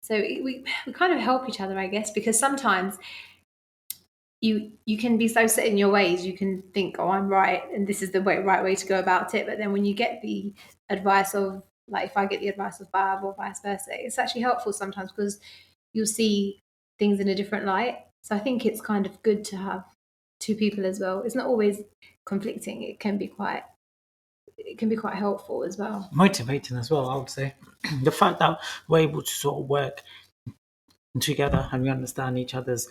So we kind of help each other, I guess, because sometimes you can be so set in your ways, you can think, oh, I'm right, and this is the right way to go about it. But then when you get the advice of, like, if I get the advice of Bhav or vice versa, it's actually helpful sometimes because you'll see things in a different light. So I think it's kind of good to have two people as well. It's not always conflicting. It can be quite helpful as well. Motivating as well, I would say. The fact that we're able to sort of work together and we understand each other's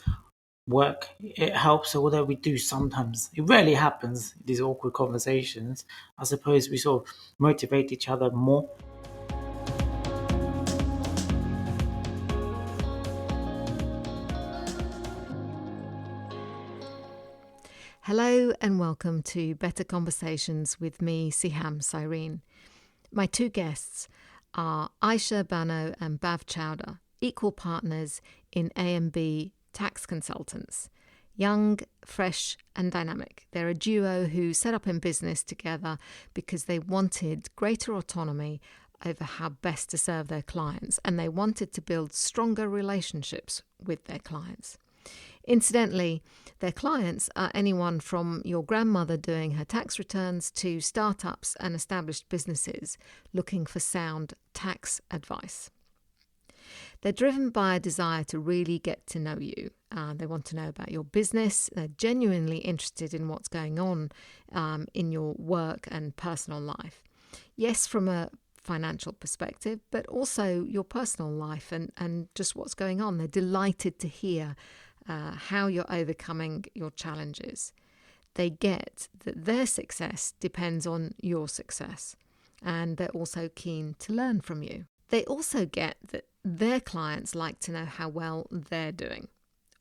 work, it helps. So although we do sometimes, it rarely happens, these awkward conversations, I suppose we sort of motivate each other more. Hello and welcome to Better Conversations with me, Sehaam, Cyrene. My two guests are Aisha, Bano and Bhav Chawda, equal partners in A&B Tax Consultants. Young, fresh and dynamic. They're a duo who set up in business together because they wanted greater autonomy over how best to serve their clients, and they wanted to build stronger relationships with their clients. Incidentally, their clients are anyone from your grandmother doing her tax returns to startups and established businesses looking for sound tax advice. They're driven by a desire to really get to know you. They want to know about your business. They're genuinely interested in what's going on in your work and personal life. Yes, from a financial perspective, but also your personal life and just what's going on. They're delighted to hear how you're overcoming your challenges. They get that their success depends on your success, and they're also keen to learn from you. They also get that their clients like to know how well they're doing.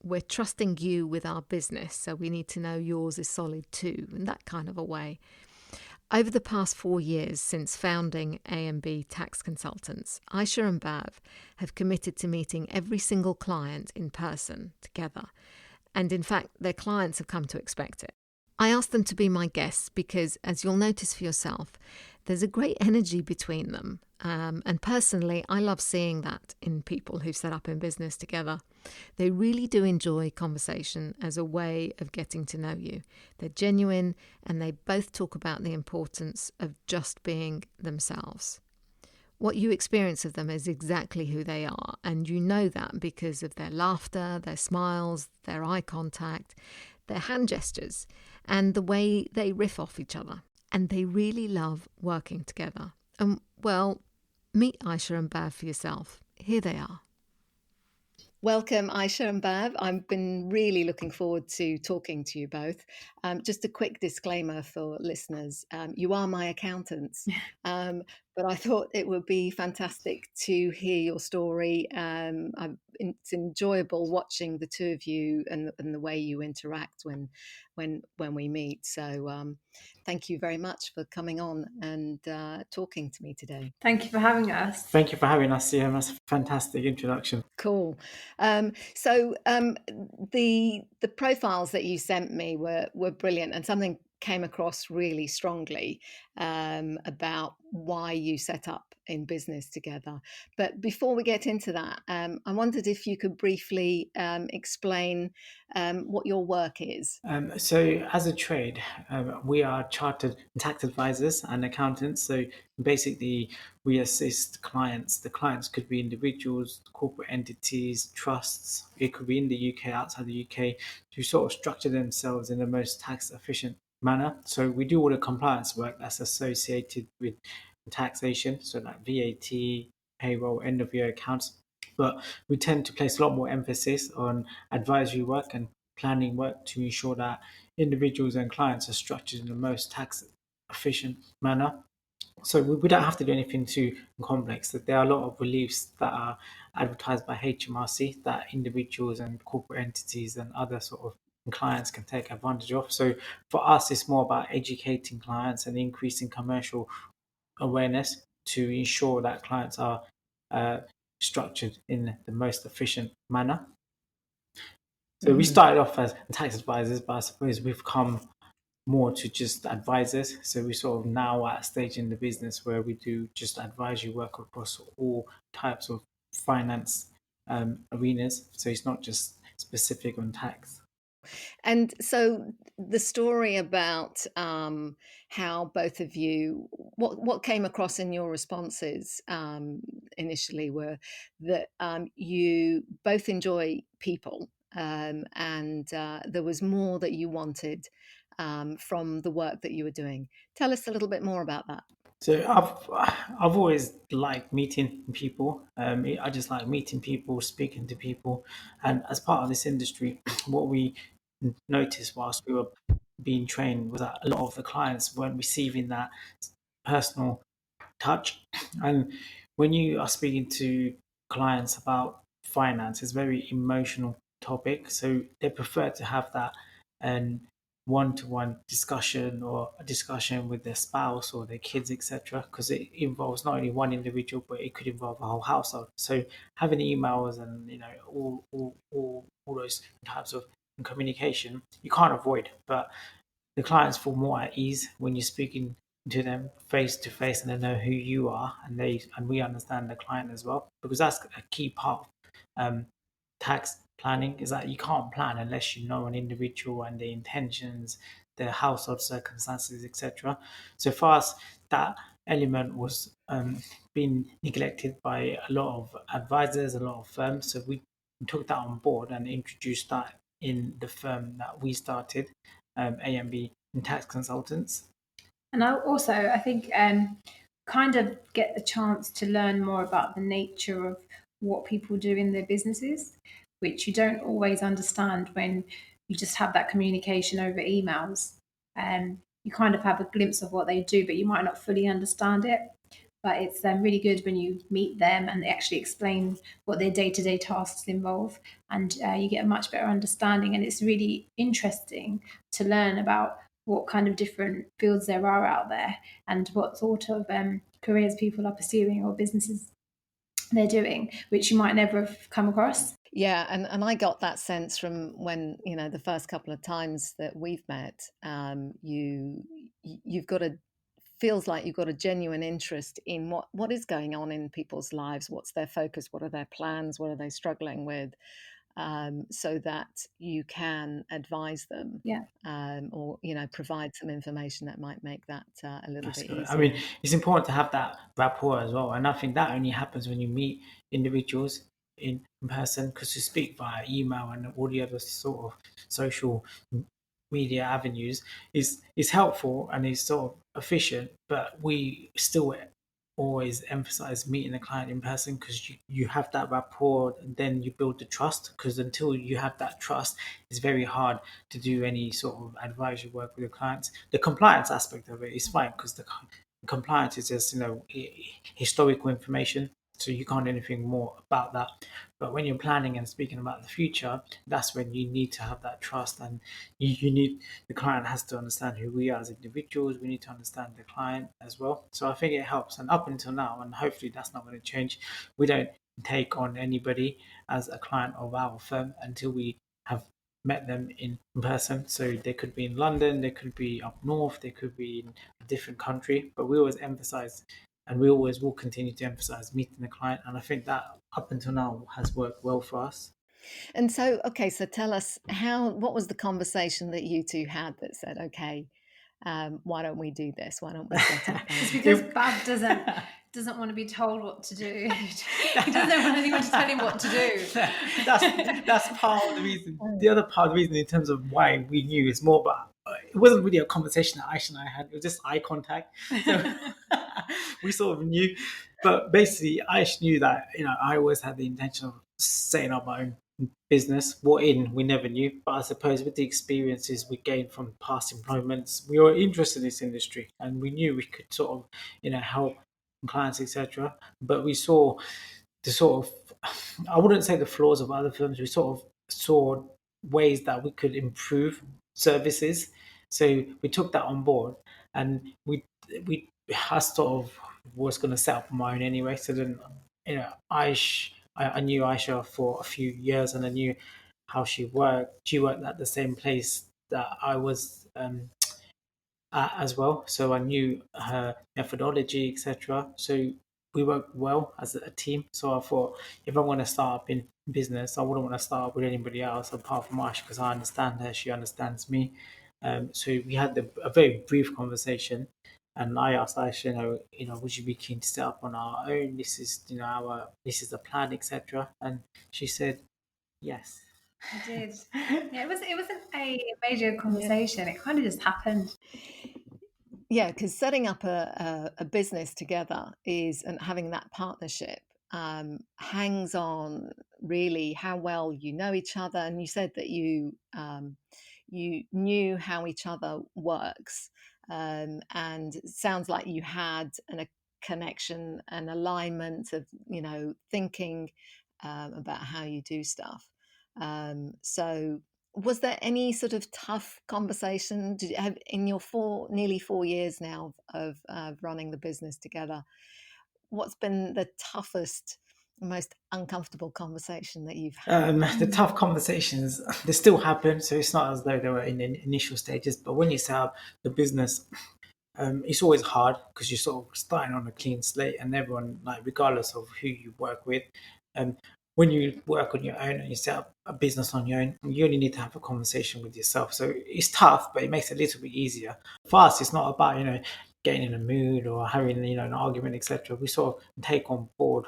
We're trusting you with our business, so we need to know yours is solid too, in that kind of a way. Over the past 4 years since founding A&B Tax Consultants, Aisha and Bhav have committed to meeting every single client in person together. And in fact, their clients have come to expect it. I asked them to be my guests because, as you'll notice for yourself, there's a great energy between them. And personally, I love seeing that in people who set up in business together. They really do enjoy conversation as a way of getting to know you. They're genuine and they both talk about the importance of just being themselves. What you experience of them is exactly who they are, and you know that because of their laughter, their smiles, their eye contact, their hand gestures, and the way they riff off each other. And they really love working together. And, well, meet Aisha and Bhav for yourself. Here they are. Welcome, Aisha and Bhav. I've been really looking forward to talking to you both. Just a quick disclaimer for listeners. You are my accountants, but I thought it would be fantastic to hear your story. It's enjoyable watching the two of you and the way you interact when we meet. So thank you very much for coming on and talking to me today. Thank you for having us. Thank you for having us, Sehaam. That's a fantastic introduction. Cool. So the profiles that you sent me were brilliant, and something came across really strongly about why you set up in business together. But before we get into that, I wondered if you could briefly explain what your work is. So as a trade, we are chartered tax advisors and accountants. So basically, we assist clients. The clients could be individuals, corporate entities, trusts. It could be in the UK, outside the UK, to sort of structure themselves in the most tax efficient manner. So we do all the compliance work that's associated with taxation, so like VAT, payroll, end of year accounts. But we tend to place a lot more emphasis on advisory work and planning work to ensure that individuals and clients are structured in the most tax efficient manner. So we don't have to do anything too complex. That there are a lot of reliefs that are advertised by HMRC that individuals and corporate entities and other sort of clients can take advantage of. So for us, it's more about educating clients and increasing commercial awareness to ensure that clients are structured in the most efficient manner. So we started off as tax advisors, but I suppose we've come more to just advisors. So we sort of now at a stage in the business where we do just advisory work across all types of finance arenas. So it's not just specific on tax. And so the story about how both of you, what came across in your responses initially were that you both enjoy people, and there was more that you wanted from the work that you were doing. Tell us a little bit more about that. So I've always liked meeting people. I just like meeting people, speaking to people, and as part of this industry, what we noticed whilst we were being trained was that a lot of the clients weren't receiving that personal touch. And when you are speaking to clients about finance, it's a very emotional topic. So they prefer to have that and one-to-one discussion or a discussion with their spouse or their kids, etc. Because it involves not only one individual, but it could involve a whole household. So having emails and all those types of communication you can't avoid, but the clients feel more at ease when you're speaking to them face to face and they know who you are and we understand the client as well, because that's a key part of tax planning, is that you can't plan unless you know an individual and their intentions, their household circumstances, etc. So for us, that element was being neglected by a lot of advisors, a lot of firms. So we took that on board and introduced that in the firm that we started, A&B Tax Consultants. And I think kind of get the chance to learn more about the nature of what people do in their businesses, which you don't always understand when you just have that communication over emails. You kind of have a glimpse of what they do, but you might not fully understand it. But it's really good when you meet them and they actually explain what their day-to-day tasks involve, and you get a much better understanding. And it's really interesting to learn about what kind of different fields there are out there and what sort of careers people are pursuing or businesses they're doing, which you might never have come across. Yeah, and I got that sense from when, the first couple of times that we've met. You've got a feels like you've got a genuine interest in what is going on in people's lives, what's their focus, what are their plans, what are they struggling with, so that you can advise them, Yeah. or provide some information that might make that a little That's bit good. easier. I mean, it's important to have that rapport as well, and I think that only happens when you meet individuals in person, because to speak via email and all the other sort of social media avenues is helpful and is sort of efficient, but we still always emphasize meeting the client in person, because you have that rapport and then you build the trust, because until you have that trust, it's very hard to do any sort of advisory work with the clients. The compliance aspect of it is fine, because the compliance is just historical information, so you can't do anything more about that. But when you're planning and speaking about the future, that's when you need to have that trust, and you need, the client has to understand who we are as individuals. We need to understand the client as well. So I think it helps. And up until now, and hopefully that's not going to change, we don't take on anybody as a client of our firm until we have met them in person. So they could be in London, they could be up north, they could be in a different country. But we always emphasize, and we always will continue to emphasize meeting the client. And I think that up until now has worked well for us. And so, okay, so tell us what was the conversation that you two had that said, okay, why don't we do this? Why don't we set up? It's because Bab doesn't want to be told what to do. He doesn't want anyone to tell him what to do. That's part of the reason. The other part of the reason in terms of why we knew is more about, it wasn't really a conversation that Aisha and I had. It was just eye contact. So we sort of knew. But basically, Aisha knew that I always had the intention of setting up my own business. What we never knew. But I suppose with the experiences we gained from past employments, we were interested in this industry, and we knew we could sort of help clients, etc. But we saw the sort of, I wouldn't say the flaws of other firms. We sort of saw ways that we could improve services. So we took that on board, and I sort of was going to set up my own anyway. So then, I knew Aisha for a few years, and I knew how she worked. She worked at the same place that I was as well, so I knew her methodology, etc. So we work well as a team. So I thought if I want to start up in business, I wouldn't want to start up with anybody else apart from Ash because I understand her, she understands me. So we had a very brief conversation, and I asked Aisha, would you be keen to set up on our own? This is, this is the plan, etc. And she said yes. I did. Yeah, it wasn't a major conversation. It kind of just happened. Yeah, because setting up a business together and having that partnership hangs on really how well you know each other. And you said that you knew how each other works, and it sounds like you had a connection, an alignment of thinking about how you do stuff. So was there any sort of tough conversation did you have in your nearly 4 years now of running the business together? What's been the toughest, most uncomfortable conversation that you've had? The tough conversations they still happen, so it's not as though they were in the initial stages. But when you set up the business, it's always hard because you're sort of starting on a clean slate, and everyone, like regardless of who you work with, when you work on your own and you set up a business on your own, you only need to have a conversation with yourself. So it's tough, but it makes it a little bit easier. For us, it's not about getting in a mood or having an argument, etc. We sort of take on board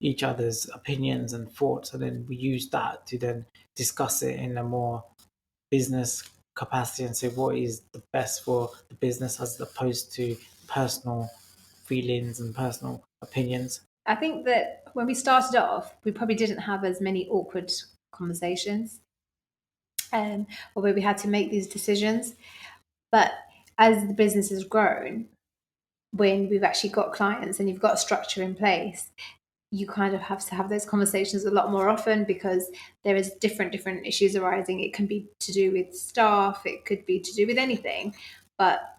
each other's opinions and thoughts, and then we use that to then discuss it in a more business capacity and say what is the best for the business as opposed to personal feelings and personal opinions. I think that when we started off, we probably didn't have as many awkward conversations, or where we had to make these decisions. But as the business has grown, when we've actually got clients and you've got a structure in place, you kind of have to have those conversations a lot more often because there is different issues arising. It can be to do with staff, it could be to do with anything, but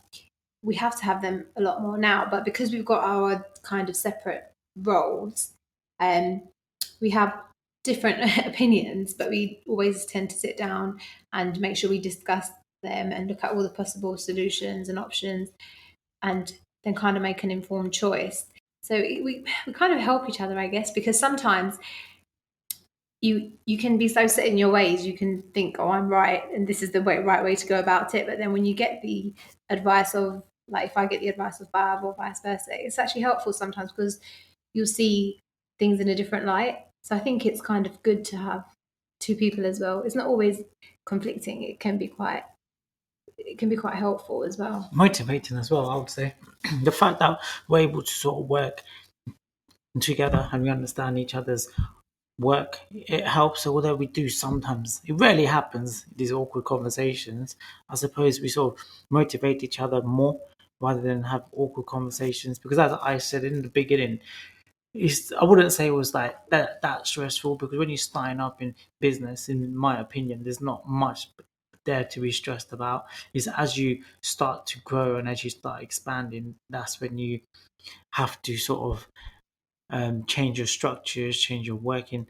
we have to have them a lot more now. But because we've got our kind of separate roles, we have different opinions, but we always tend to sit down and make sure we discuss them and look at all the possible solutions and options, and then kind of make an informed choice. So we kind of help each other, I guess, because sometimes you can be so set in your ways, you can think, oh, I'm right, and this is the right way to go about it. But then when you get the advice of, like, if I get the advice of Bhav or vice versa, it's actually helpful sometimes because you'll see things in a different light. So I think it's kind of good to have two people as well. It's not always conflicting. It can be quite helpful as well. Motivating as well, I would say. The fact that we're able to sort of work together and we understand each other's work, it helps. So although we do sometimes, it rarely happens, these awkward conversations, I suppose we sort of motivate each other more rather than have awkward conversations. Because as I said in the beginning, I wouldn't say it was like that stressful, because when you're starting up in business, in my opinion, there's not much there to be stressed about. Is as you start to grow and as you start expanding, that's when you have to sort of change your structures, change your working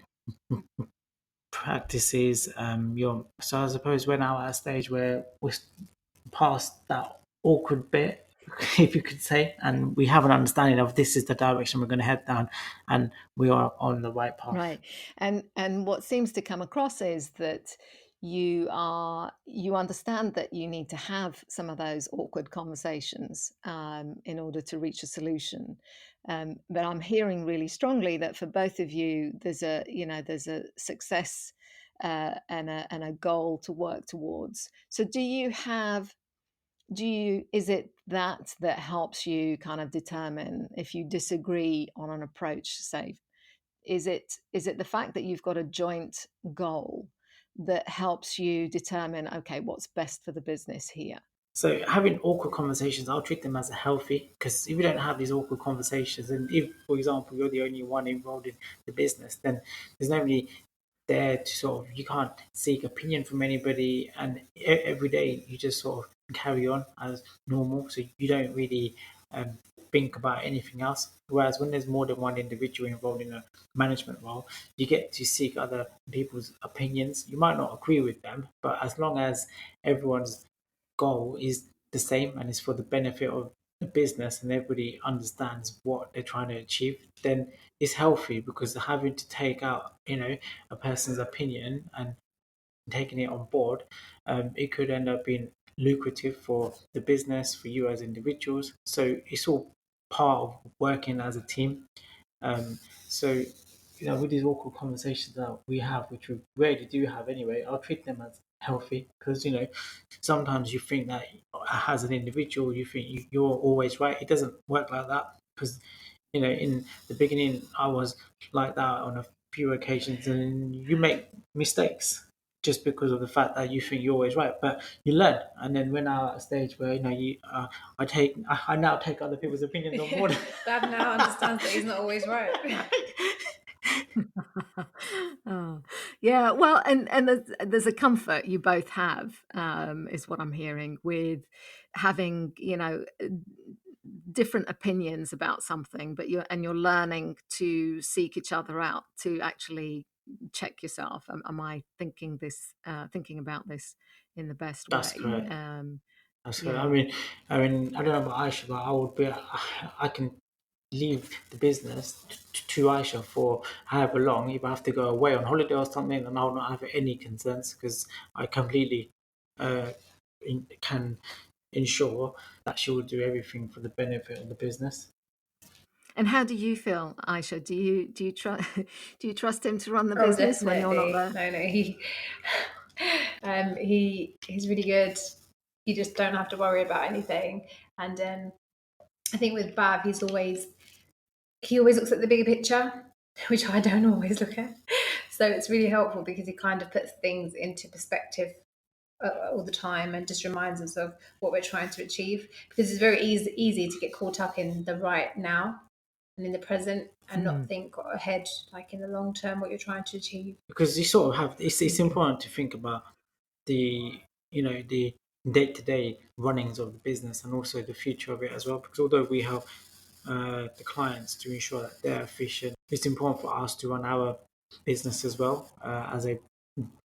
practices. So I suppose we're now at a stage where we're past that awkward bit, if you could say, and we have an understanding of this is the direction we're going to head down, and we are on the right path. Right, and what seems to come across is that you understand that you need to have some of those awkward conversations in order to reach a solution. But I'm hearing really strongly that for both of you, there's a success and a goal to work towards. So is it that helps you kind of determine if you disagree on an approach, say? Is it the fact that you've got a joint goal that helps you determine, okay, what's best for the business here? So having awkward conversations, I'll treat them as a healthy, because if you don't have these awkward conversations, and if, for example, you're the only one involved in the business, then there's nobody there to sort of, you can't seek opinion from anybody, and every day you just sort of carry on as normal, so you don't really think about anything else. Whereas when there's more than one individual involved in a management role, you get to seek other people's opinions. You might not agree with them, but as long as everyone's goal is the same and is for the benefit of a business and everybody understands what they're trying to achieve, then it's healthy, because having to take out, a person's opinion and taking it on board, it could end up being lucrative for the business, for you as individuals. So it's all part of working as a team. So, with these awkward conversations that we have, which we rarely do have anyway, I'll treat them as healthy, because, sometimes you think that as an individual, you think you're always right. It doesn't work like that, because, in the beginning, I was like that on a few occasions, and you make mistakes just because of the fact that you think you're always right, but you learn. And then when I'm at a stage where I now take other people's opinions on board. Dad now understands that he's not always right. Oh, yeah, well, and there's a comfort you both have, is what I'm hearing, with having different opinions about something, but you're learning to seek each other out, to actually check yourself. Am I thinking about this in the best That's way? correct. That's correct. Yeah. I mean, I don't know about Aisha, but I can leave the business to Aisha for however long. If I have to go away on holiday or something, then I'll not have any concerns, because I completely can ensure that she will do everything for the benefit of the business. And how do you feel, Aisha? Do you trust do you trust him to run the Oh, business when you're not definitely. there? No, he's really good. You just don't have to worry about anything. And I think with Bab, he always looks at the bigger picture, which I don't always look at. So it's really helpful, because he kind of puts things into perspective all the time, and just reminds us of what we're trying to achieve. Because it's very easy to get caught up in the right now and in the present, and not think ahead, like in the long term, what you're trying to achieve. Because you sort of have, it's important to think about the the day-to-day runnings of the business, and also the future of it as well, because although we help the clients to ensure that they're efficient, it's important for us to run our business as well, as a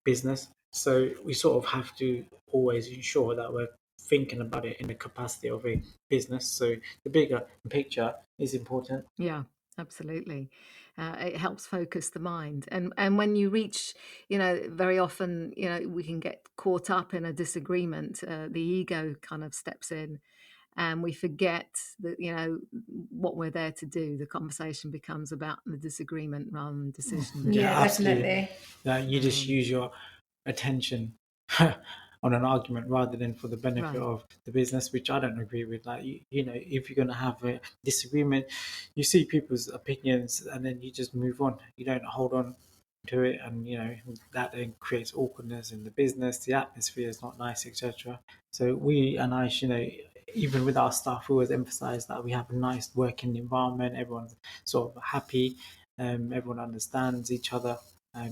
business. So we sort of have to always ensure that we're thinking about it in the capacity of a business. So the bigger picture is important. Yeah, absolutely. It helps focus the mind, and when you reach, very often, we can get caught up in a disagreement. The ego kind of steps in, and we forget that what we're there to do. The conversation becomes about the disagreement rather than decision making. Yeah, Absolutely. definitely. You just use your attention on an argument rather than for the benefit Right. of the business, which I don't agree with. Like, if you're going to have a disagreement, you see people's opinions and then you just move on. You don't hold on to it, and that then creates awkwardness in the business. The atmosphere is not nice, etc. So we and I, even with our staff, we always emphasize that we have a nice working environment. Everyone's sort of happy. Everyone understands each other.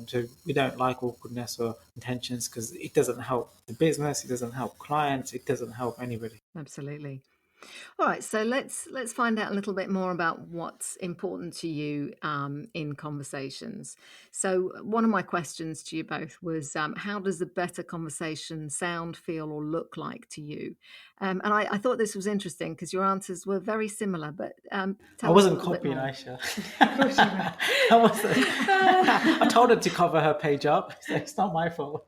So we don't like awkwardness or intentions, because it doesn't help the business, it doesn't help clients, it doesn't help anybody. Absolutely. All right, so let's find out a little bit more about what's important to you in conversations. So one of my questions to you both was, how does a better conversation sound, feel, or look like to you? And I thought this was interesting because your answers were very similar, but I tell us a wasn't little bit copying more. Aisha. I wasn't. I told her to cover her page up, so it's not my fault.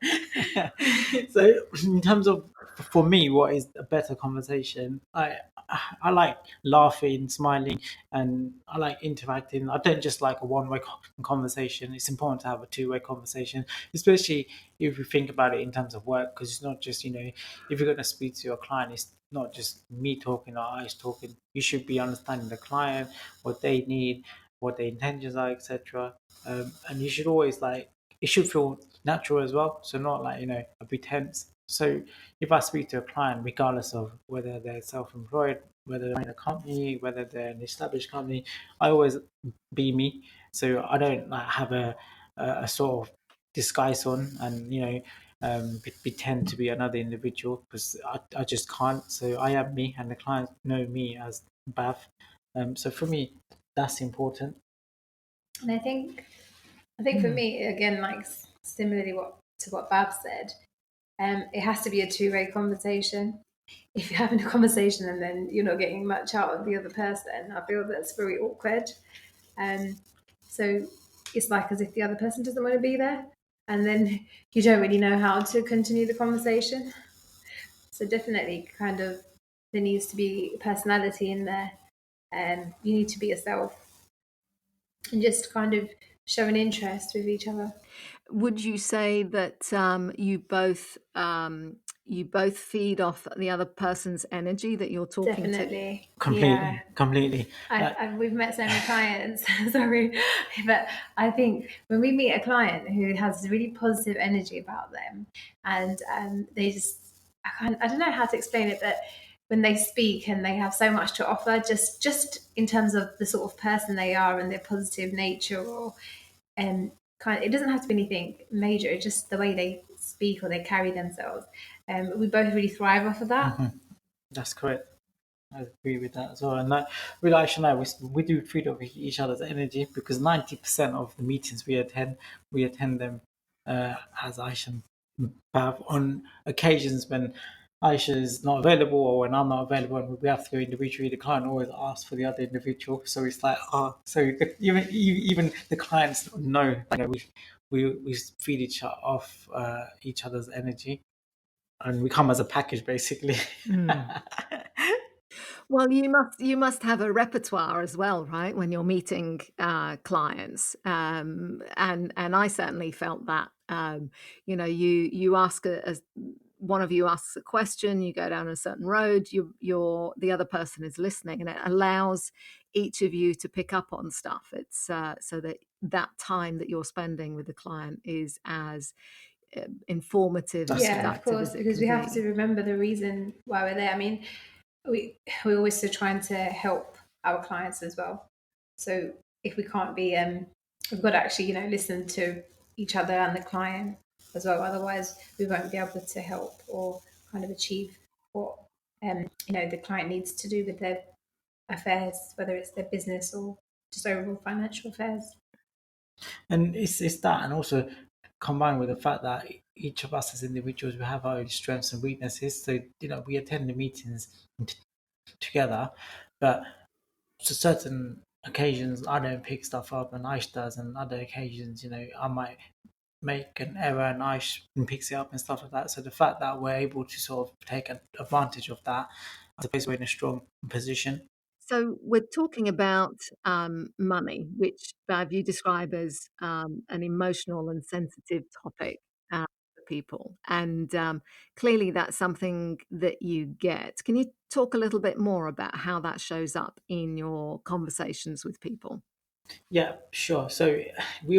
So, in terms of, for me, what is a better conversation? I like laughing, smiling, and I like interacting. I don't just like a one-way conversation. It's important to have a two-way conversation, especially if you think about it in terms of work, because it's not just, if you're going to speak to your client, it's not just me talking or Ice talking. You should be understanding the client, what they need, what their intentions are, etc. And you should always it should feel natural as well. So not like, a pretense. So if I speak to a client, regardless of whether they're self-employed, whether they're in a company, whether they're an established company, I always be me. So I don't have a sort of disguise on, and pretend to be another individual, because I just can't. So I am me, and the clients know me as Bhav. So for me, that's important. And I think for me, again, like similarly to what Bab said, it has to be a two-way conversation. if you're having a conversation and then you're not getting much out of the other person, I feel that's very awkward. So it's like as if the other person doesn't want to be there, and then you don't really know how to continue the conversation. So definitely, kind of, there needs to be personality in there, and you need to be yourself and just kind of show an interest with each other. Would you say that you both feed off the other person's energy that you're talking to? Definitely, yeah. Completely. We've met so many clients, sorry, but I think when we meet a client who has really positive energy about them, and they just, I don't know how to explain it, but when they speak and they have so much to offer, just in terms of the sort of person they are and their positive nature, or it doesn't have to be anything major. It's just the way they speak or they carry themselves. We both really thrive off of that. That's correct. I agree with that as well. And that, with Aisha and I, we do feed off each other's energy, because 90% of the meetings we attend them as Aisha and Bhav. On occasions when Aisha is not available or when I'm not available and we have to go individually, the client always asks for the other individual. So it's like, so even the clients know, we feed off each other's energy, and we come as a package basically. Well, you must have a repertoire as well, right? When you're meeting clients, and I certainly felt that. You ask one of you asks a question, you go down a certain road, the other person is listening, and it allows each of you to pick up on stuff. It's so that time that you're spending with the client is as informative and Yeah, of productive course, as it because can we be. have to remember the reason why we're there. I mean, we're always still trying to help our clients as well. So if we can't be, we've got to actually, listen to each other and the client as well. Otherwise, we won't be able to help or kind of achieve what the client needs to do with their affairs, whether it's their business or just overall financial affairs. And it's that, and also combined with the fact that each of us as individuals, we have our own strengths and weaknesses. So we attend the meetings together, but to certain occasions I don't pick stuff up and Aish does, and other occasions I might make an error and Aish picks it up and stuff like that. So the fact that we're able to sort of take advantage of that, I suppose we're in a strong position. So we're talking about money, which you describe as an emotional and sensitive topic for people, and clearly that's something that you get. Can you talk a little bit more about how that shows up in your conversations with people? Yeah, sure. So we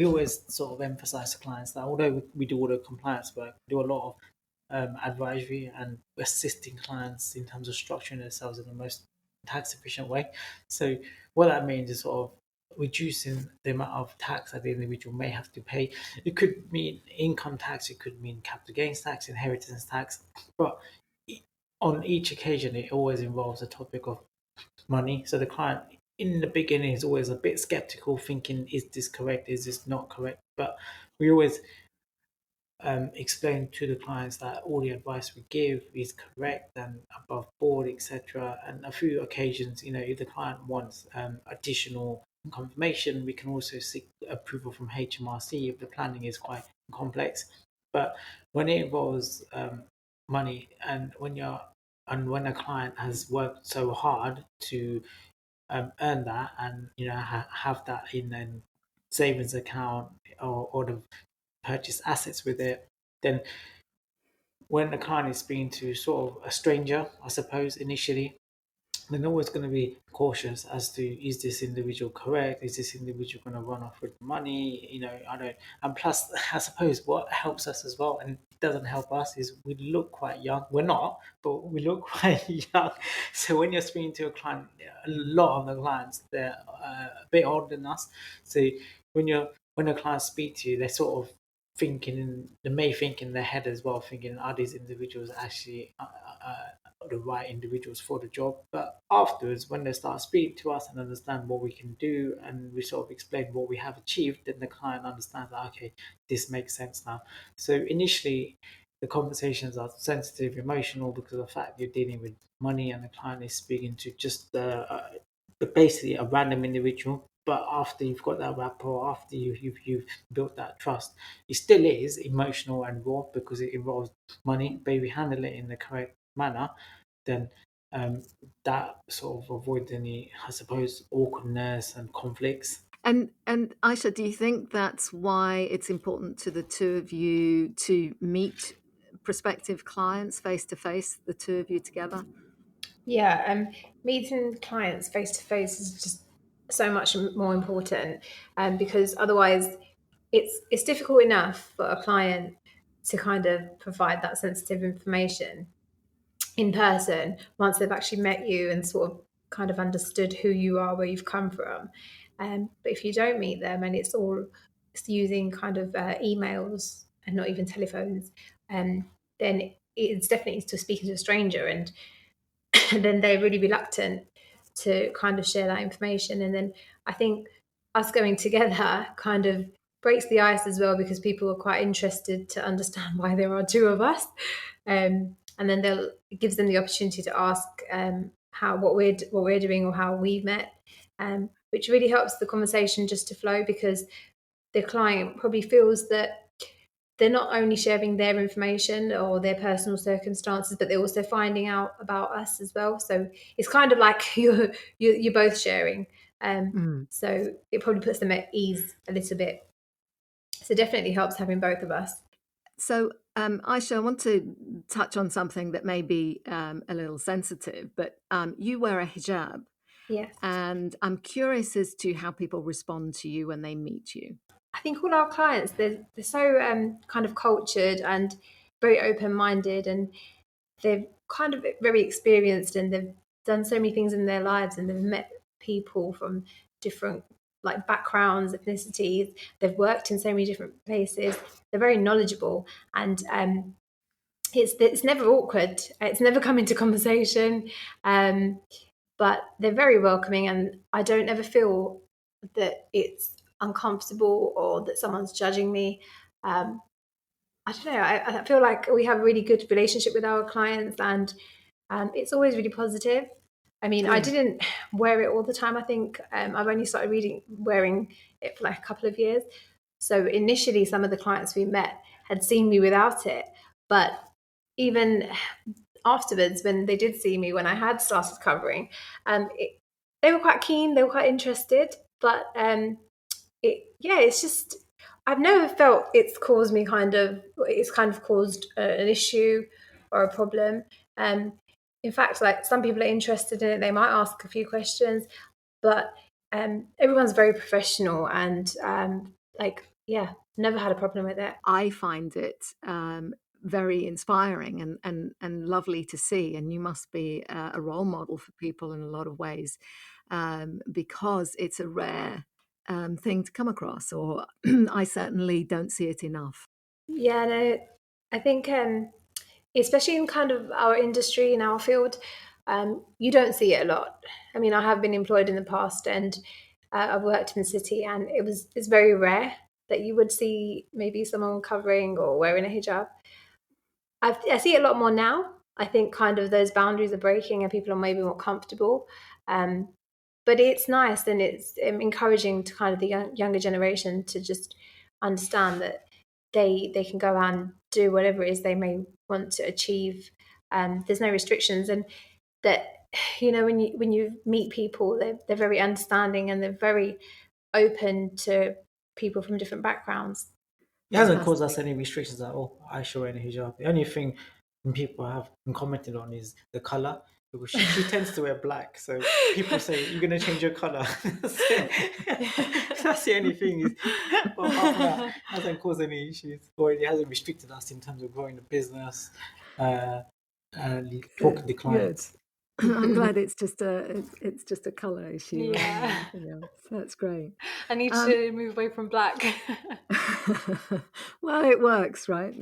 always sort of emphasize to clients that although we do all the compliance work, we do a lot of advisory and assisting clients in terms of structuring themselves in the most tax efficient way. So what that means is sort of reducing the amount of tax that the individual may have to pay. It could mean income tax, it could mean capital gains tax, inheritance tax, but on each occasion it always involves a topic of money. So the client in the beginning is always a bit skeptical, thinking, is this correct? Is this not correct? But we always explain to the clients that all the advice we give is correct and above board, etc. And a few occasions, if the client wants additional confirmation, we can also seek approval from HMRC if the planning is quite complex. But when it involves money, and when a client has worked so hard to earn that, and have that in a savings account, or the purchase assets with it, then when the client is speaking to sort of a stranger, I suppose initially, they're always going to be cautious as to, is this individual correct? Is this individual going to run off with money? I don't. And plus, I suppose what helps us as well, and it doesn't help us, is we look quite young. We're not, but we look quite young. So when you're speaking to a client, a lot of the clients, they're a bit older than us. So when the clients speak to you, they're sort of thinking, they may think in their head as well, thinking, are these individuals actually the right individuals for the job? But afterwards, when they start speaking to us and understand what we can do, and we sort of explain what we have achieved, then the client understands that, okay, this makes sense now. So initially, the conversations are sensitive, emotional, because of the fact you're dealing with money and the client is speaking to just basically a random individual. But after you've got that rapport, after you've built that trust, it still is emotional and raw because it involves money. But if you handle it in the correct manner, then that sort of avoids any, I suppose, awkwardness and conflicts. And Aisha, do you think that's why it's important to the two of you to meet prospective clients face to face, the two of you together? Yeah, meeting clients face to face is just so much more important, because otherwise, it's difficult enough for a client to kind of provide that sensitive information in person once they've actually met you and sort of kind of understood who you are, where you've come from. But if you don't meet them and it's using kind of emails and not even telephones, then it's definitely to speaking to a stranger, and then they're really reluctant to kind of share that information. And then I think us going together kind of breaks the ice as well, because people are quite interested to understand why there are two of us. And then it gives them the opportunity to ask what we're doing or how we met, which really helps the conversation just to flow, because the client probably feels that they're not only sharing their information or their personal circumstances, but they're also finding out about us as well. So it's kind of like you're both sharing. So it probably puts them at ease a little bit. So definitely helps having both of us. So, Aisha, I want to touch on something that may be a little sensitive, but you wear a hijab. Yes. And I'm curious as to how people respond to you when they meet you. I think all our clients, they're so kind of cultured and very open-minded, and they're kind of very experienced, and they've done so many things in their lives, and they've met people from different like backgrounds, ethnicities. They've worked in so many different places. They're very knowledgeable, and it's never awkward. It's never come into conversation, but they're very welcoming, and I don't ever feel that it's uncomfortable or that someone's judging me. I don't know. I feel like we have a really good relationship with our clients, and it's always really positive. I mean, I didn't wear it all the time. I think I've only started wearing it for like a couple of years. So initially, some of the clients we met had seen me without it, but even afterwards, when they did see me when I had started covering, they were quite keen. They were quite interested, but it's just I've never felt it's caused me it's kind of caused an issue or a problem. In fact, like some people are interested in it, they might ask a few questions, but everyone's very professional, and never had a problem with it. I find it very inspiring and lovely to see, and you must be a role model for people in a lot of ways, because it's a rare thing to come across, or I certainly don't see it enough. Yeah, no, I think especially in kind of our industry, in our field, you don't see it a lot. I mean, I have been employed in the past, and I've worked in the city, and it's very rare that you would see maybe someone covering or wearing a hijab. I see it a lot more now. I think kind of those boundaries are breaking and people are maybe more comfortable. But it's nice, and it's encouraging to kind of the younger generation to just understand that they can go out and do whatever it is they may want to achieve. There's no restrictions, and that when you meet people, they're very understanding, and they're very open to people from different backgrounds. It hasn't caused us any restrictions at all. Aisha wearing a hijab. The only thing people have commented on is the color, because she tends to wear black. So people say, "You're going to change your color." That's the only thing. But apart from that, it hasn't caused any issues, or it hasn't restricted us in terms of growing the business and talking to clients. I'm glad it's just a colour issue. Yeah. That's great. I need to move away from black. Well, it works, right?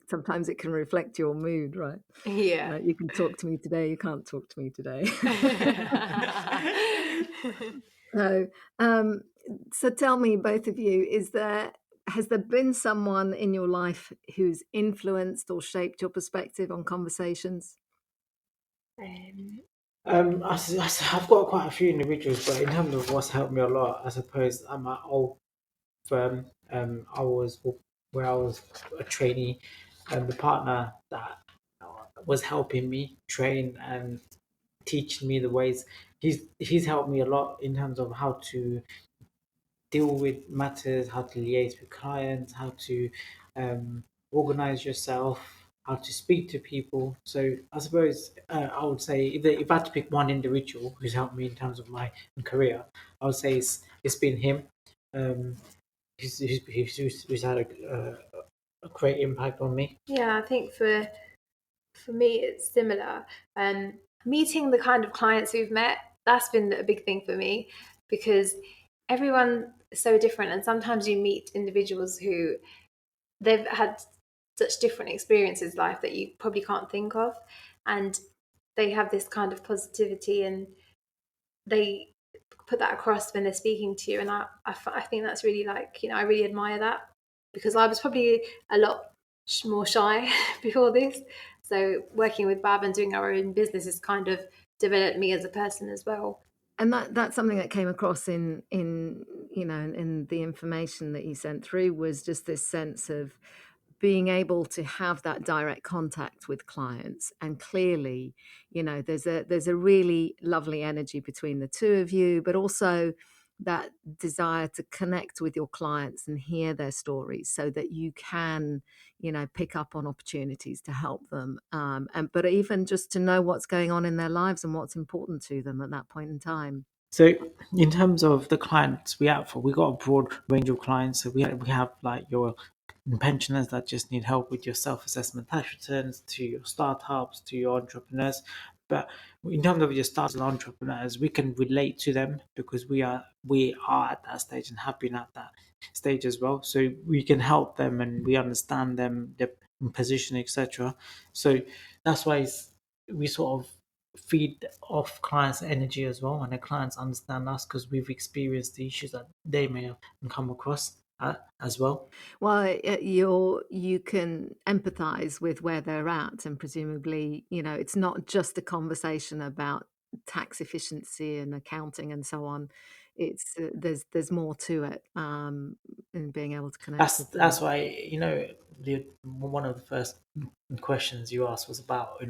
Sometimes it can reflect your mood, right? Yeah. You can talk to me today, you can't talk to me today. So tell me, both of you, is there has there been someone in your life who's influenced or shaped your perspective on conversations? I've got quite a few individuals, but in terms of what's helped me a lot, I suppose at my old firm, I was where I was a trainee, and the partner that was helping me train and teaching me the ways. He's helped me a lot in terms of how to deal with matters, how to liaise with clients, how to organize yourself, how to speak to people. So I suppose I would say if I had to pick one individual who's helped me in terms of my career, I would say it's been him. Um, who's had a great impact on me. Yeah, I think for me it's similar. Meeting the kind of clients we've met, that's been a big thing for me, because everyone is so different, and sometimes you meet individuals who they've had such different experiences in life that you probably can't think of, and they have this kind of positivity, and they put that across when they're speaking to you. And I think that's really, like, I really admire that, because I was probably a lot more shy before this. So working with Bab and doing our own business has kind of developed me as a person as well. And that's something that came across in in the information that you sent through, was just this sense of being able to have that direct contact with clients. And clearly, there's a really lovely energy between the two of you, but also that desire to connect with your clients and hear their stories so that you can pick up on opportunities to help them, but even just to know what's going on in their lives and what's important to them at that point in time. So in terms of the clients we have, we got a broad range of clients. So we have like your pensioners that just need help with your self-assessment tax returns, to your startups, to your entrepreneurs. But in terms of your startups and entrepreneurs, we can relate to them because we are at that stage and have been at that stage as well. So we can help them and we understand them, their position, etc. So that's why we sort of feed off clients' energy as well, and the clients understand us because we've experienced the issues that they may have come across as well. Well, you can empathize with where they're at, and presumably, it's not just a conversation about tax efficiency and accounting and so on. It's there's more to it, in being able to connect with them. That's why one of the first questions you asked was about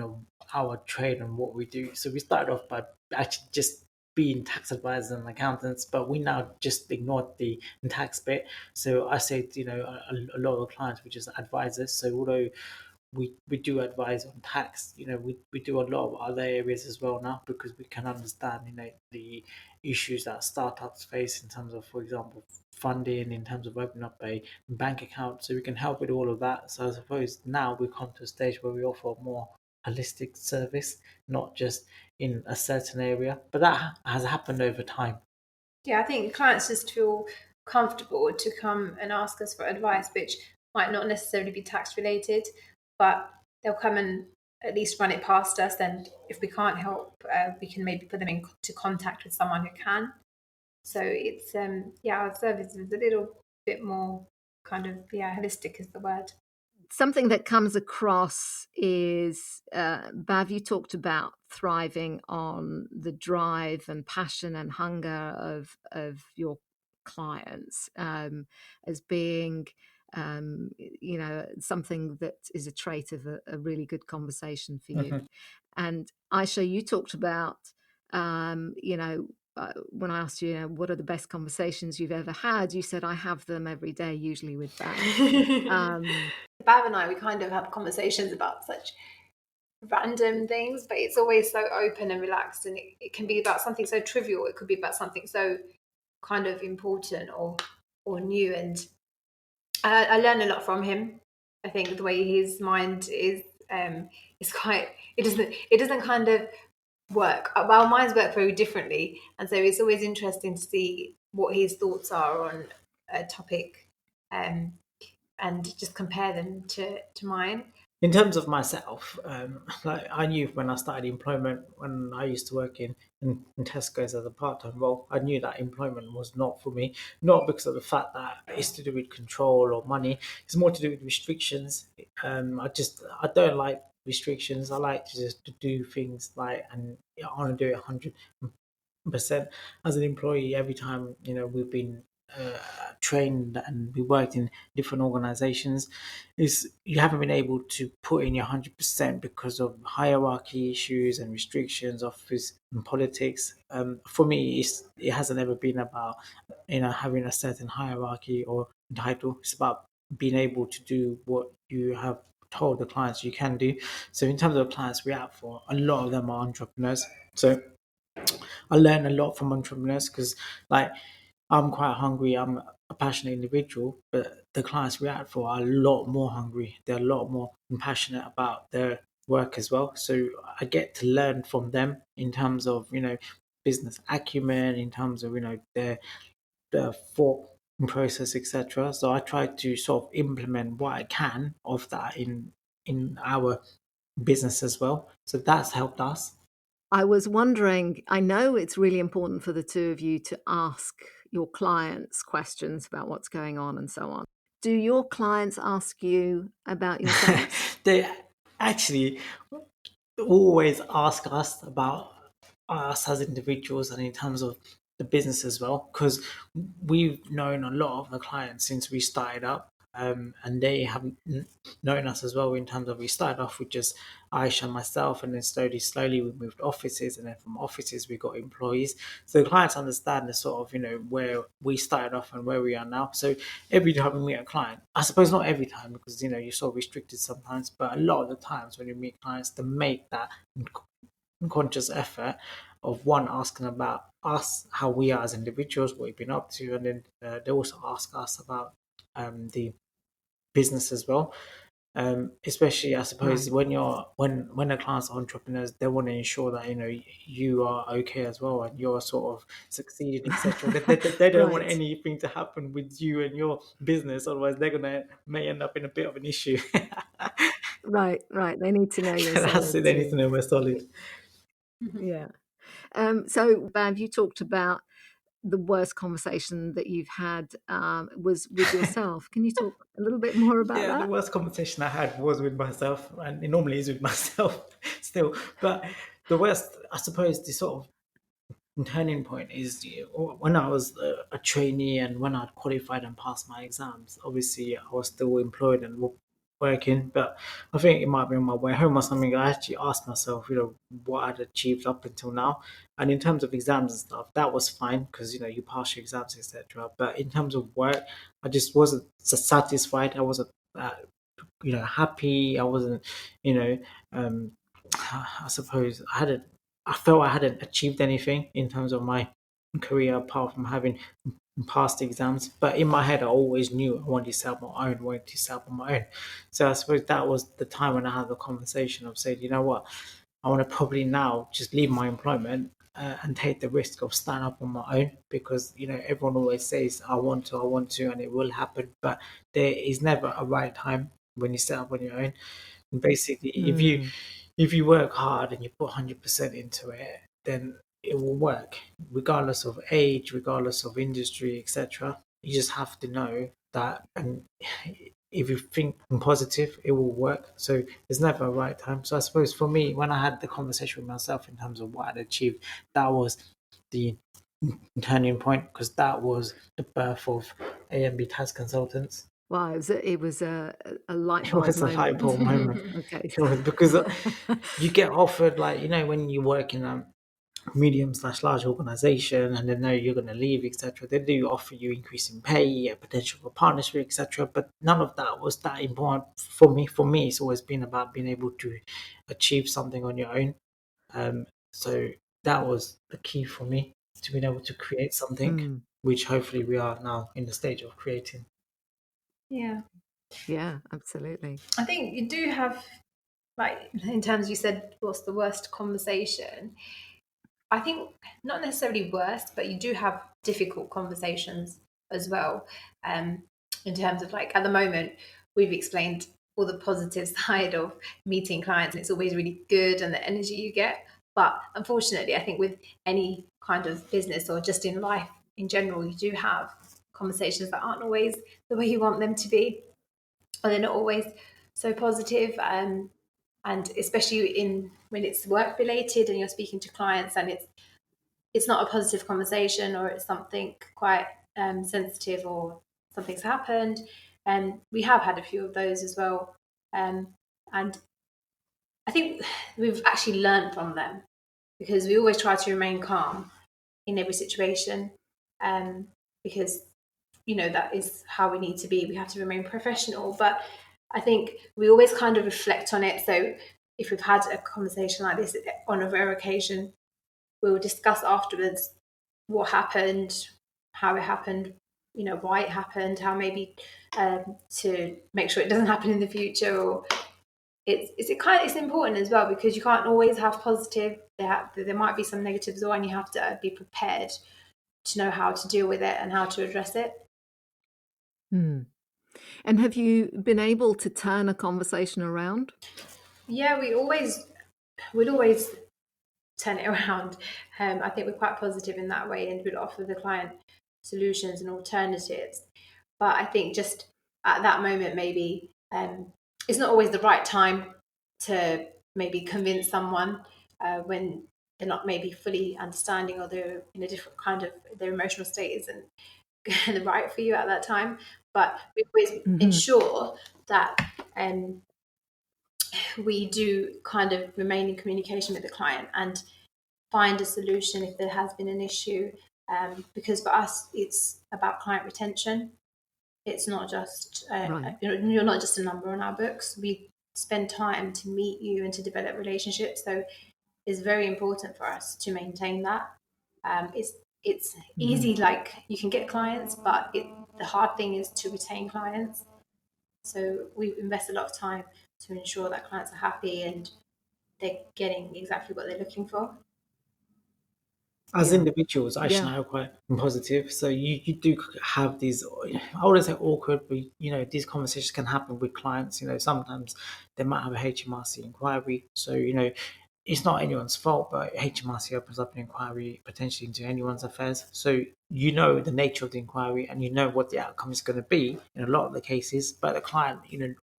our trade and what we do. So we started off by actually just being tax advisors and accountants, but we now just ignored the tax bit. So I say a lot of clients we just advisors. So although we do advise on tax, we do a lot of other areas as well now because we can understand the issues that startups face in terms of, for example, funding, in terms of opening up a bank account. So we can help with all of that. So I suppose now we've come to a stage where we offer a more holistic service, not just in a certain area, but that has happened over time. Yeah, I think clients just feel comfortable to come and ask us for advice, which might not necessarily be tax related, but they'll come and at least run it past us. And if we can't help, we can maybe put them into contact with someone who can. So it's our service is a little bit more kind of holistic is the word. Something that comes across is, Bav, you talked about thriving on the drive and passion and hunger of your clients, as being, something that is a trait of a really good conversation for you. Mhm. And Aisha, you talked about, when I asked you, what are the best conversations you've ever had, you said, I have them every day, usually with Bav. Bav and I, we kind of have conversations about such random things, but it's always so open and relaxed, and it can be about something so trivial, it could be about something so kind of important or new, and I learn a lot from him. I think the way his mind is quite, it doesn't kind of work. Our minds work very differently, and so it's always interesting to see what his thoughts are on a topic, and just compare them to mine. In terms of myself, like I knew when I started employment, when I used to work in Tesco's as a part-time role, I knew that employment was not for me. Not because of the fact that it's to do with control or money. It's more to do with restrictions. I don't like restrictions. I like to just to do things like, and I want to do it 100% as an employee. Every time we've been uh, trained and we worked in different organizations, is you haven't been able to put in your 100% because of hierarchy issues and restrictions, office and politics. For me, it hasn't ever been about having a certain hierarchy or title. It's about being able to do what you have told the clients you can do. So in terms of clients we act for, a lot of them are entrepreneurs. So I learn a lot from entrepreneurs because, like, I'm quite hungry. I'm a passionate individual, but the clients we act for are a lot more hungry. They're a lot more passionate about their work as well. So I get to learn from them in terms of business acumen, in terms of their thought process, etc. So I try to sort of implement what I can of that in our business as well. So that's helped us. I was wondering, I know it's really important for the two of you to ask your clients questions about what's going on and so on. Do your clients ask you about yourselves? They actually always ask us about us as individuals and in terms of the business as well, because we've known a lot of the clients since we started up, and they have known us as well in terms of we started off with just Aisha and myself, and then slowly we moved offices, and then from offices we got employees. So the clients understand the sort of where we started off and where we are now. So every time we meet a client, I suppose not every time because you're so restricted sometimes, but a lot of the times when you meet clients, to make that conscious effort of one asking about us, how we are as individuals, what we've been up to, and then they also ask us about the business as well. Especially, I suppose, Right. when the clients are entrepreneurs, they want to ensure that you are okay as well and you're sort of succeeding, etc. They don't want Right. anything to happen with you and your business, otherwise they're gonna may end up in a bit of an issue. Right, right. They need to know you're That's it. solid They need to too. know we're solid. Yeah. So, Bav, you talked about the worst conversation that you've had was with yourself. Can you talk a little bit more about Yeah, the that? worst conversation I had was with myself, and it normally is with myself still. But the worst, I suppose, the sort of turning point is when I was a trainee and when I'd qualified and passed my exams. Obviously, I was still employed and working, but I think it might be on my way home or something. I actually asked myself, what I'd achieved up until now, and in terms of exams and stuff, that was fine because you pass your exams, etc. But in terms of work, I just wasn't satisfied. I wasn't happy. I wasn't, you know, um, I suppose I felt I hadn't achieved anything in terms of my career apart from having passed exams. But in my head, I always knew I wanted to set up my own, wanted to set up on my own. So I suppose that was the time when I had the conversation of saying, you know what, I want to probably now just leave my employment and take the risk of starting up on my own because everyone always says I want to, and it will happen. But there is never a right time when you set up on your own. And basically, Mm, if you work hard and you put 100% into it, then it will work, regardless of age, regardless of industry, etc. You just have to know that, and if you think positive, it will work. So there's never a right time. So I suppose for me, when I had the conversation with myself in terms of what I'd achieved, that was the turning point because that was the birth of A&B Tax Consultants. wow, it was a light It bulb was a light moment. bulb moment. Okay. It was because you get offered, like, when you work in a medium/large organization and they know you're going to leave, etc. They do offer you increase in pay, a potential for partnership, etc. But none of that was that important for me. For me, it's always been about being able to achieve something on your own. So that was the key for me, to being able to create something, Mm, which hopefully we are now in the stage of creating. Yeah. yeah, absolutely. I think you do have, like, in terms you said, what's the worst conversation? I think not necessarily worst, but you do have difficult conversations as well. In terms of, like, at the moment, we've explained all the positive side of meeting clients, and it's always really good, and the energy you get. But unfortunately, I think with any kind of business or just in life in general, you do have conversations that aren't always the way you want them to be, or they're not always so positive. And especially when it's work related and you're speaking to clients and it's not a positive conversation, or it's something quite sensitive, or something's happened. And we have had a few of those as well. And I think we've actually learned from them, because we always try to remain calm in every situation, because that is how we need to be. We have to remain professional, but I think we always kind of reflect on it. So if we've had a conversation like this on a rare occasion, we'll discuss afterwards what happened, how it happened, why it happened, how maybe to make sure it doesn't happen in the future. Or it's important as well, because you can't always have positive. There might be some negatives as well, and you have to be prepared to know how to deal with it and how to address it. And have you been able to turn a conversation around? Yeah, we'd always turn it around. I think we're quite positive in that way, and we'd offer the client solutions and alternatives. But I think just at that moment, maybe it's not always the right time to maybe convince someone when they're not maybe fully understanding, or they're in a different kind of, their emotional state isn't right for you at that time. But we always ensure that we do kind of remain in communication with the client and find a solution if there has been an issue, because for us it's about client retention. It's not just Right. you're not just a number on our books. We spend time to meet you and to develop relationships, so it's very important for us to maintain that. It's easy, like you can get clients, but the hard thing is to retain clients. So we invest a lot of time to ensure that clients are happy and they're getting exactly what they're looking for. As Yeah. individuals, Aisha and I are quite positive. So you do have these, I wouldn't say awkward, but these conversations can happen with clients. Sometimes they might have a HMRC inquiry. So, it's not anyone's fault, but HMRC opens up an inquiry potentially into anyone's affairs. So the nature of the inquiry, and what the outcome is going to be in a lot of the cases. But the client,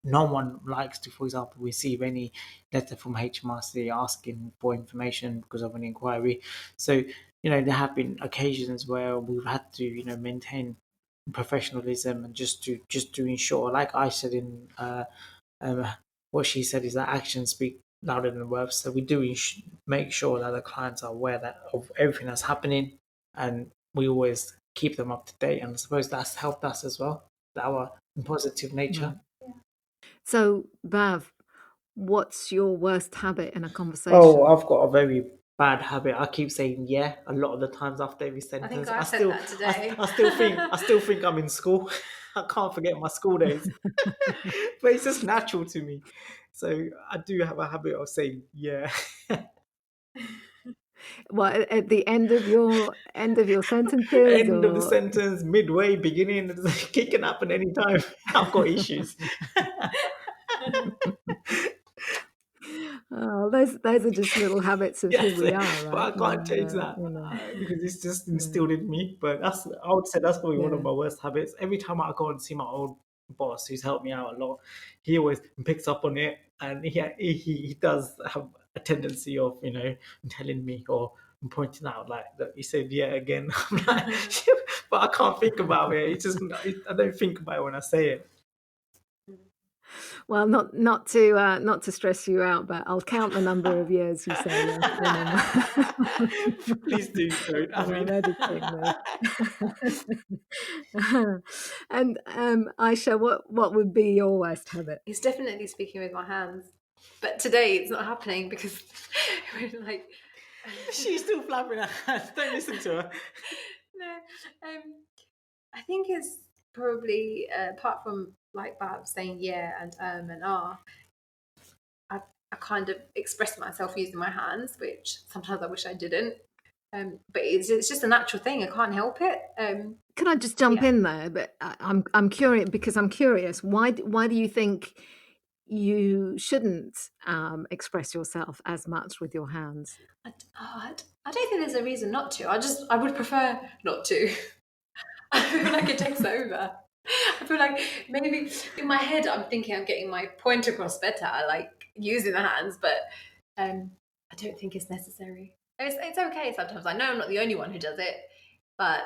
no one likes to, for example, receive any letter from HMRC asking for information because of an inquiry. So, there have been occasions where we've had to, maintain professionalism, and just to ensure, like I said in what she said, is that actions speak louder than words. So we do make sure that the clients are aware of everything that's happening, and we always keep them up to date. And I suppose that's helped us as well, our positive nature. Right. So, Bhav, what's your worst habit in a conversation? Oh, I've got a very bad habit. I keep saying yeah a lot of the times after every sentence. I think I said that today. I still think I'm in school. I can't forget my school days. But it's just natural to me. So I do have a habit of saying yeah. Well, at the end of your sentences, End of the sentence, midway, beginning, it can happen anytime. I've got issues. Oh, those are just little habits of who we are, right? But I can't change that because it's just instilled in me. But I would say that's probably one of my worst habits. Every time I go and see my old boss, who's helped me out a lot, he always picks up on it, and he does have a tendency of telling me or pointing out like that. He said yeah again. I'm like, but I can't think about it. It's just I don't think about it when I say it. Well, not to stress you out, but I'll count the number of years you say yes. Please do. And Aisha, what would be your worst habit? It's definitely speaking with my hands, but today it's not happening because we're like. She's still flapping her hands. Don't listen to her. No, I think it's probably apart from like Bab saying yeah and I kind of express myself using my hands, which sometimes I wish I didn't. But it's just a natural thing. I can't help it. Can I just jump in there? But I'm curious because I'm curious. Why do you think you shouldn't express yourself as much with your hands. I don't think there's a reason not to. I would prefer not to. I feel like it takes over. I feel like maybe in my head I'm thinking I'm getting my point across better, like using the hands, but I don't think it's necessary. It's okay sometimes. I know I'm not the only one who does it, but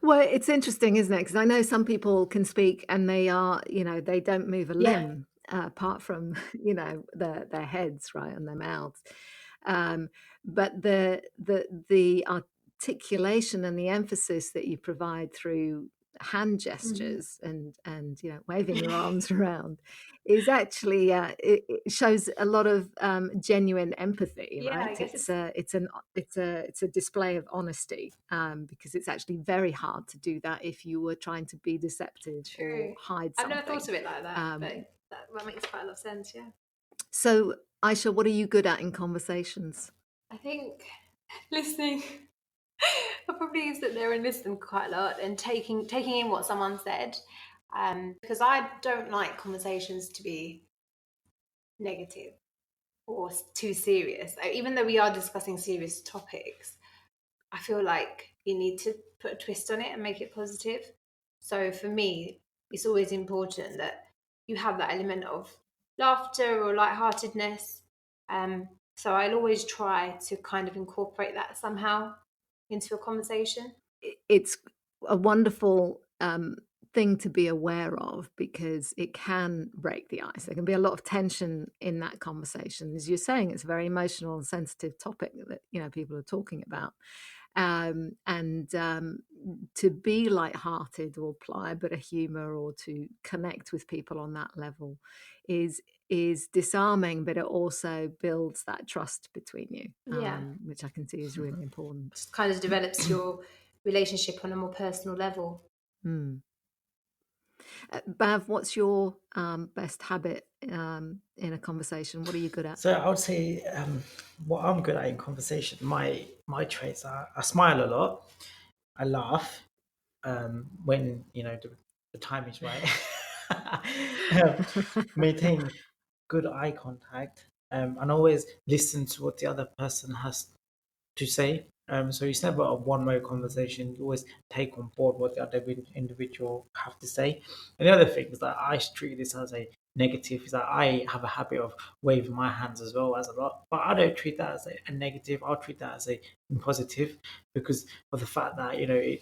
Well, it's interesting, isn't it? Because I know some people can speak and they are, they don't move a yeah, limb apart from, their heads, right, and their mouths. But the articulation and the emphasis that you provide through hand gestures and waving your arms around is actually it shows a lot of genuine empathy, yeah. right? I guess It's a display of honesty, because it's actually very hard to do that if you were trying to be deceptive or true. hide I've something. never thought of it like that, but that makes quite a lot of sense. Yeah. So, Aisha, what are you good at in conversations? I think listening. I probably sit there and listen quite a lot and taking in what someone said, because I don't like conversations to be negative or too serious. Even though we are discussing serious topics, I feel like you need to put a twist on it and make it positive. So for me, it's always important that you have that element of laughter or lightheartedness. So I'll always try to kind of incorporate that somehow into a conversation. It's a wonderful thing to be aware of because it can break the ice. There can be a lot of tension in that conversation. As you're saying, it's a very emotional and sensitive topic that people are talking about. And to be light-hearted or apply a bit of humor or to connect with people on that level is disarming, but it also builds that trust between you, Yeah. which I can see is really important. Just kind of develops your relationship on a more personal level. Bav, what's your best habit in a conversation? What are you good at? So I would say what I'm good at in conversation, my traits are I smile a lot, I laugh when the time is right, maintain good eye contact, and always listen to what the other person has to say. So it's never a one-way conversation. You always take on board what the other individual have to say. And the other thing is that I treat this as a negative. Is that I have a habit of waving my hands as well as a lot, but I don't treat that as a negative. I'll treat that as a positive because of the fact that it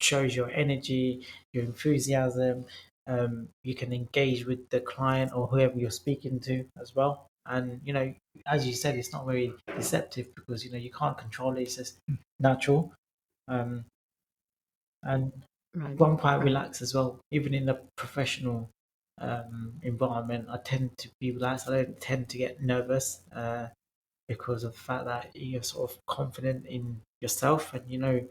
shows your energy, your enthusiasm. You can engage with the client or whoever you're speaking to as well. And as you said, it's not very deceptive because you can't control it. It's just natural, and Right. I'm quite relaxed as well. Even in the professional environment, I tend to be relaxed. I don't tend to get nervous because of the fact that you're sort of confident in yourself and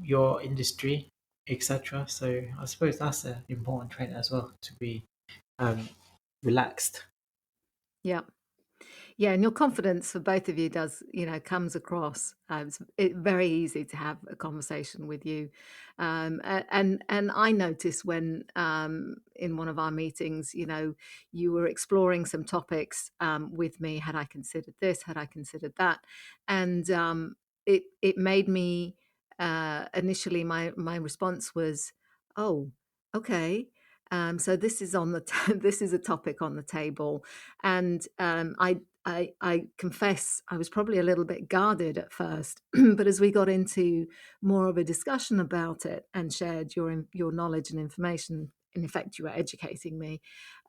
your industry, etc. So I suppose that's an important trait as well to be relaxed. Yeah. Yeah, and your confidence for both of you comes across. It's very easy to have a conversation with you, and I noticed when in one of our meetings, you were exploring some topics with me. Had I considered this? Had I considered that? And it made me initially my response was, oh, okay. So this is on the this is a topic on the table, and I confess I was probably a little bit guarded at first, but as we got into more of a discussion about it and shared your knowledge and information, in effect, you were educating me.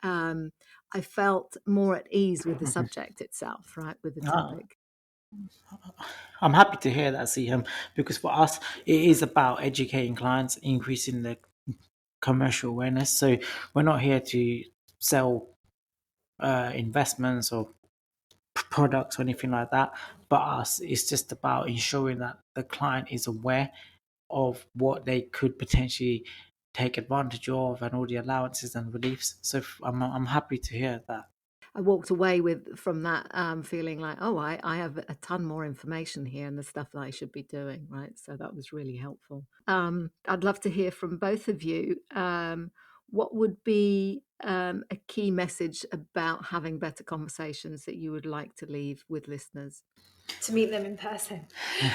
I felt more at ease with the subject itself, right, with the Ah, topic. I'm happy to hear that, Sehaam, because for us, it is about educating clients, increasing the commercial awareness. So we're not here to sell investments or products or anything like that. But us, it's just about ensuring that the client is aware of what they could potentially take advantage of and all the allowances and reliefs. So I'm happy to hear that. I walked away from that feeling like, oh, I have a ton more information here and the stuff that I should be doing, right? So that was really helpful. I'd love to hear from both of you. what would be a key message about having better conversations that you would like to leave with listeners? To meet them in person.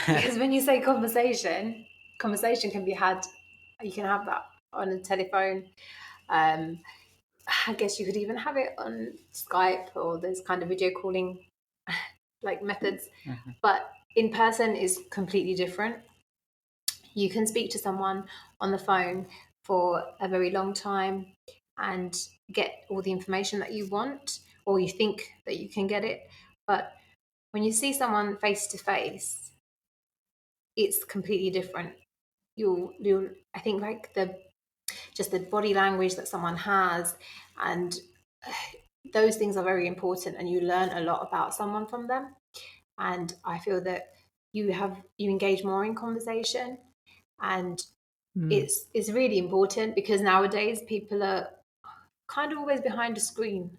Because when you say conversation can be had, you can have that on a telephone. I guess you could even have it on Skype, or there's kind of video calling like methods. But in person is completely different. You can speak to someone on the phone for a very long time and get all the information that you want, or you think that you can get it. But when you see someone face to face, it's completely different. You'll I think like the body language that someone has, and those things are very important, and you learn a lot about someone from them. And I feel that you engage more in conversation, and it's really important, because nowadays people are kind of always behind a screen,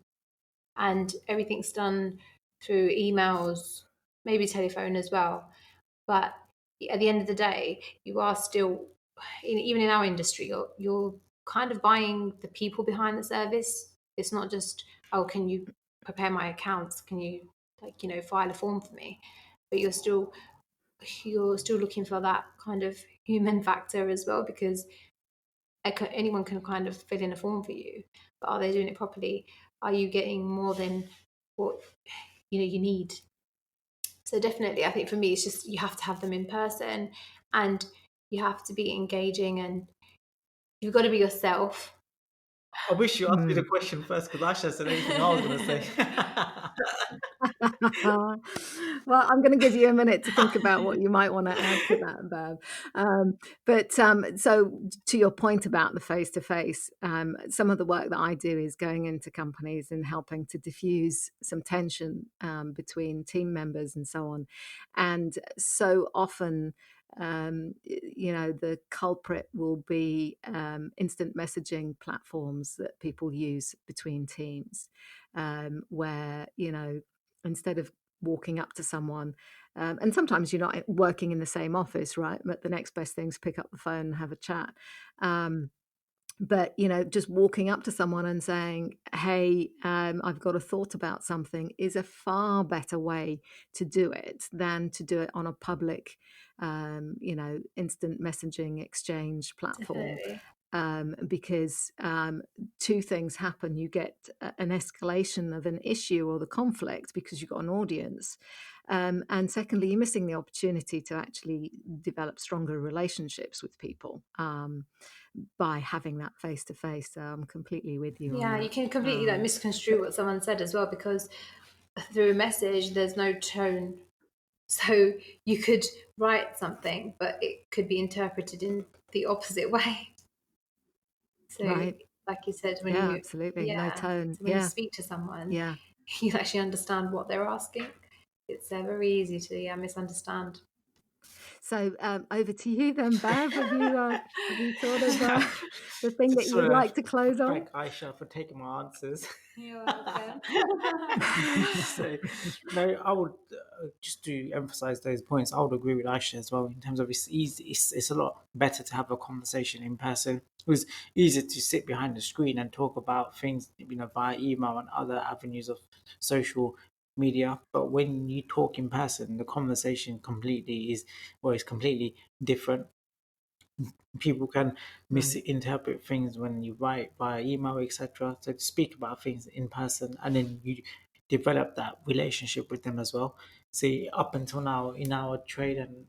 and everything's done through emails, maybe telephone as well. But at the end of the day, you are still, even in our industry, you're kind of buying the people behind the service. It's not just, oh, can you prepare my accounts? Can you, file a form for me? But you're still looking for that kind of human factor as well, because anyone can kind of fill in a form for you, but are they doing it properly? Are you getting more than what you need? So definitely, I think for me, it's just you have to have them in person, and you have to be engaging, and you've got to be yourself. I wish you asked me the question first, because Aisha said everything I was going to say. Well, I'm going to give you a minute to think about what you might want to add to that, Bhav. So to your point about the face-to-face, some of the work that I do is going into companies and helping to diffuse some tension between team members and so on. And so often, the culprit will be instant messaging platforms that people use between teams, where, instead of walking up to someone, and sometimes you're not working in the same office, right? But the next best thing is pick up the phone and have a chat. But just walking up to someone and saying, hey, I've got a thought about something, is a far better way to do it than to do it on a public instant messaging exchange platform. Definitely. Because two things happen. You get an escalation of an issue or the conflict because you've got an audience. And secondly, you're missing the opportunity to actually develop stronger relationships with people by having that face-to-face. So I'm completely with you on Yeah, that. you can completely misconstrue what someone said as well, because through a message, there's no tone. So you could write something, but it could be interpreted in the opposite way. So, Right. like you said, Absolutely. No tone. so when you speak to someone, you actually understand what they're asking. It's very easy to misunderstand. So over to you then, Bhav. Have you thought of the thing that Just you would sort like of to close on? thank Aisha for taking my answers. You're welcome. So, no, I would just to emphasize those points. I would agree with Aisha as well in terms of it's easy. It's a lot better to have a conversation in person. It was easier to sit behind the screen and talk about things, via email and other avenues of social media. But when you talk in person, the conversation is completely different. People can misinterpret things when you write by email, etc. So to speak about things in person, and then you develop that relationship with them as well. See, up until now in our trade, and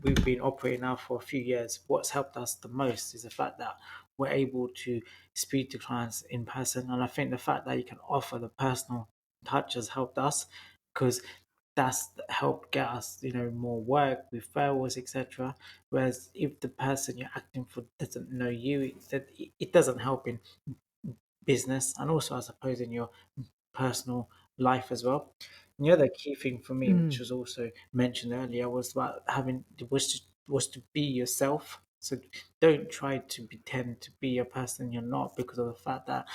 we've been operating now for a few years. What's helped us the most is the fact that we're able to speak to clients in person, and I think the fact that you can offer the personal touch has helped us, because that's helped get us, more work, referrals, etc. Whereas if the person you're acting for doesn't know you, it doesn't help in business, and also I suppose in your personal life as well. And the other key thing for me, which was also mentioned earlier, was about was to be yourself. So don't try to pretend to be a person you're not, because of the fact that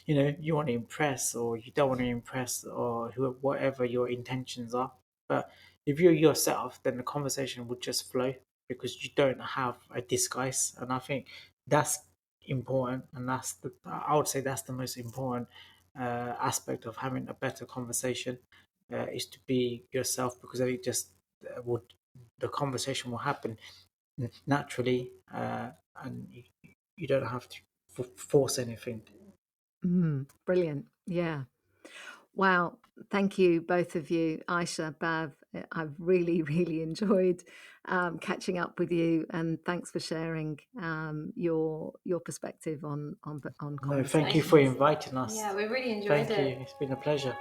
you want to impress, or you don't want to impress, or whatever your intentions are. But if you're yourself, then the conversation would just flow, because you don't have a disguise. And I think that's important, and I would say that's the most important aspect of having a better conversation, is to be yourself, because then it just would the conversation will happen naturally, and you don't have to force anything. Brilliant. Yeah. Wow. Thank you, both of you. Aisha, Bhav, I've really, really enjoyed catching up with you, and thanks for sharing your perspective on No, thank you for conversations. inviting us. Yeah, we really enjoyed Thank it. you. It's been a pleasure.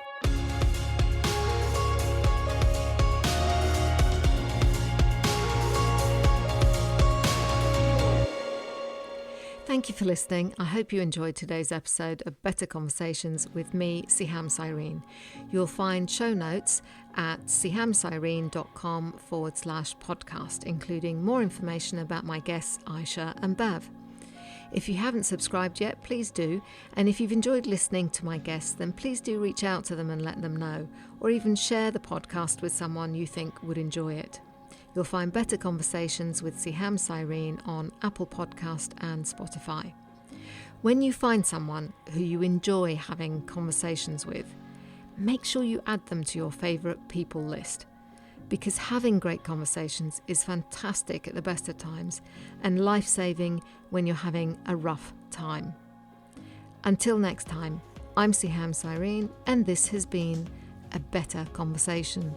Thank you for listening. I hope you enjoyed today's episode of Better Conversations with me, Sehaam Cyrene. You'll find show notes at sehaamcyrene.com/podcast, including more information about my guests, Aisha and Bhav. If you haven't subscribed yet, please do. And if you've enjoyed listening to my guests, then please do reach out to them and let them know, or even share the podcast with someone you think would enjoy it. You'll find Better Conversations with Sehaam Cyrene on Apple Podcast and Spotify. When you find someone who you enjoy having conversations with, make sure you add them to your favourite people list, because having great conversations is fantastic at the best of times and life-saving when you're having a rough time. Until next time, I'm Sehaam Cyrene, and this has been A Better Conversation.